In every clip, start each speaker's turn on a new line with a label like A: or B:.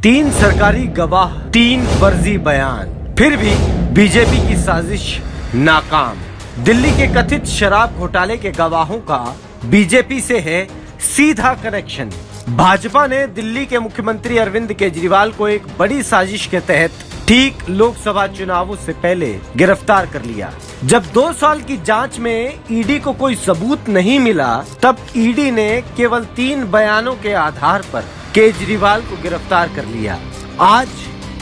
A: 3 सरकारी गवाह, 3 फर्जी बयान, फिर भी बीजेपी की साजिश नाकाम। दिल्ली के कथित शराब घोटाले के गवाहों का बीजेपी से है सीधा कनेक्शन। भाजपा ने दिल्ली के मुख्यमंत्री अरविंद केजरीवाल को एक बड़ी साजिश के तहत ठीक लोकसभा चुनावों से पहले गिरफ्तार कर लिया। जब 2 साल की जांच में ईडी को कोई सबूत नहीं मिला, तब ईडी ने केवल 3 बयानों के आधार पर केजरीवाल को गिरफ्तार कर लिया। आज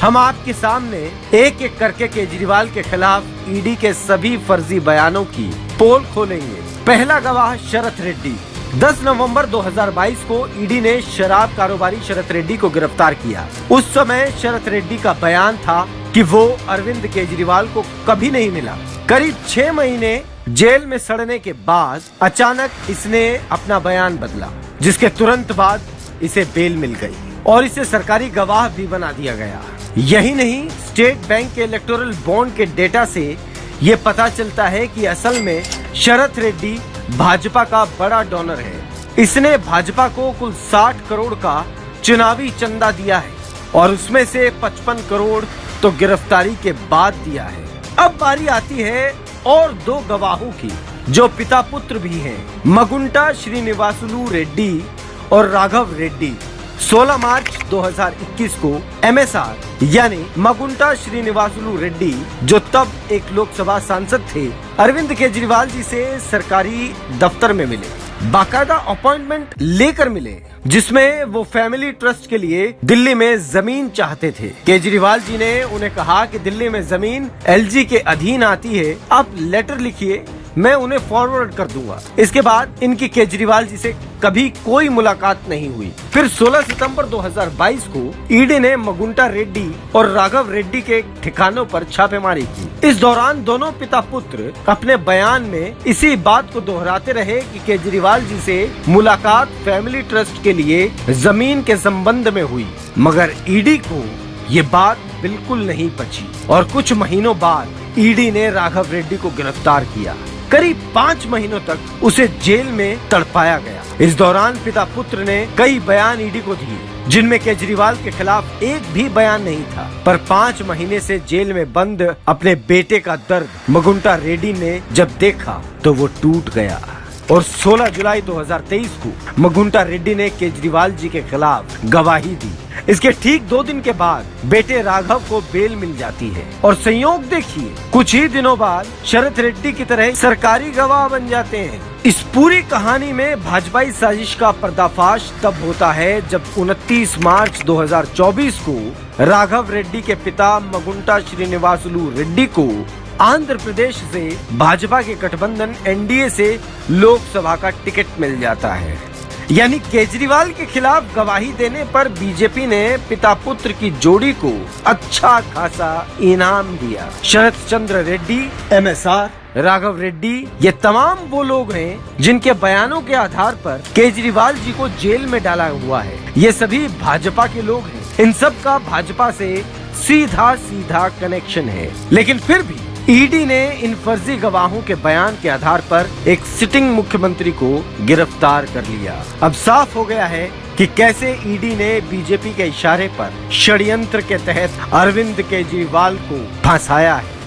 A: हम आपके सामने एक एक करके केजरीवाल के खिलाफ ईडी के सभी फर्जी बयानों की पोल खोलेंगे। पहला गवाह शरत रेड्डी। 10 नवंबर 2022 को ईडी ने शराब कारोबारी शरत रेड्डी को गिरफ्तार किया। उस समय शरत रेड्डी का बयान था कि वो अरविंद केजरीवाल को कभी नहीं मिला। करीब 6 महीने जेल में सड़ने के बाद अचानक इसने अपना बयान बदला, जिसके तुरंत बाद इसे बेल मिल गई और इसे सरकारी गवाह भी बना दिया गया। यही नहीं, स्टेट बैंक के इलेक्टोरल बॉन्ड के डेटा से ये पता चलता है कि असल में शरत रेड्डी भाजपा का बड़ा डोनर है। इसने भाजपा को कुल 60 करोड़ का चुनावी चंदा दिया है और उसमें से 55 करोड़ तो गिरफ्तारी के बाद दिया है। अब बारी आती है और 2 गवाहों की जो पिता पुत्र भी हैं, मगुंटा श्रीनिवासुलु रेड्डी और राघव रेड्डी। 16 मार्च 2021 को MSR यानी मगुंटा श्रीनिवासुलु रेड्डी, जो तब एक लोकसभा सांसद थे, अरविंद केजरीवाल जी से सरकारी दफ्तर में मिले। बाकायदा अपॉइंटमेंट लेकर मिले, जिसमें वो फैमिली ट्रस्ट के लिए दिल्ली में जमीन चाहते थे। केजरीवाल जी ने उन्हें कहा कि दिल्ली में जमीन LG के अधीन आती है, आप लेटर लिखिए, मैं उन्हें फॉरवर्ड कर दूंगा। इसके बाद इनकी केजरीवाल जी से कभी कोई मुलाकात नहीं हुई। फिर 16 सितंबर 2022 को ईडी ने मगुंटा रेड्डी और राघव रेड्डी के ठिकानों पर छापेमारी की। इस दौरान दोनों पिता पुत्र अपने बयान में इसी बात को दोहराते रहे कि केजरीवाल जी से मुलाकात फैमिली ट्रस्ट के लिए जमीन के संबंध में हुई, मगर ईडी को ये बात बिल्कुल नहीं पची और कुछ महीनों बाद ईडी ने राघव रेड्डी को गिरफ्तार किया। करीब 5 महीनों तक उसे जेल में तड़पाया गया। इस दौरान पिता पुत्र ने कई बयान ईडी को दिए, जिनमें केजरीवाल के खिलाफ एक भी बयान नहीं था। पर 5 महीने से जेल में बंद अपने बेटे का दर्द मगुंटा रेड्डी ने जब देखा तो वो टूट गया और 16 जुलाई 2023 को मगुंटा रेड्डी ने केजरीवाल जी के खिलाफ गवाही दी। इसके ठीक 2 दिन के बाद बेटे राघव को बेल मिल जाती है और संयोग देखिए, कुछ ही दिनों बाद शरत रेड्डी की तरह सरकारी गवाह बन जाते हैं। इस पूरी कहानी में भाजपाई साजिश का पर्दाफाश तब होता है जब 29 मार्च 2024 को राघव रेड्डी के पिता मगुंटा श्रीनिवासुलु रेड्डी को आंध्र प्रदेश से भाजपा के गठबंधन NDA से लोकसभा का टिकट मिल जाता है। यानी केजरीवाल के खिलाफ गवाही देने पर बीजेपी ने पिता पुत्र की जोड़ी को अच्छा खासा इनाम दिया। शरत चंद्र रेड्डी, MSR, राघव रेड्डी, ये तमाम वो लोग हैं जिनके बयानों के आधार पर केजरीवाल जी को जेल में डाला हुआ है। ये सभी भाजपा के लोग हैं। इन सब का भाजपा से सीधा कनेक्शन है। लेकिन फिर भी ईडी ने इन फर्जी गवाहों के बयान के आधार पर एक सिटिंग मुख्यमंत्री को गिरफ्तार कर लिया। अब साफ हो गया है कि कैसे ईडी ने बीजेपी के इशारे पर षड्यंत्र के तहत अरविंद केजरीवाल को फंसाया है।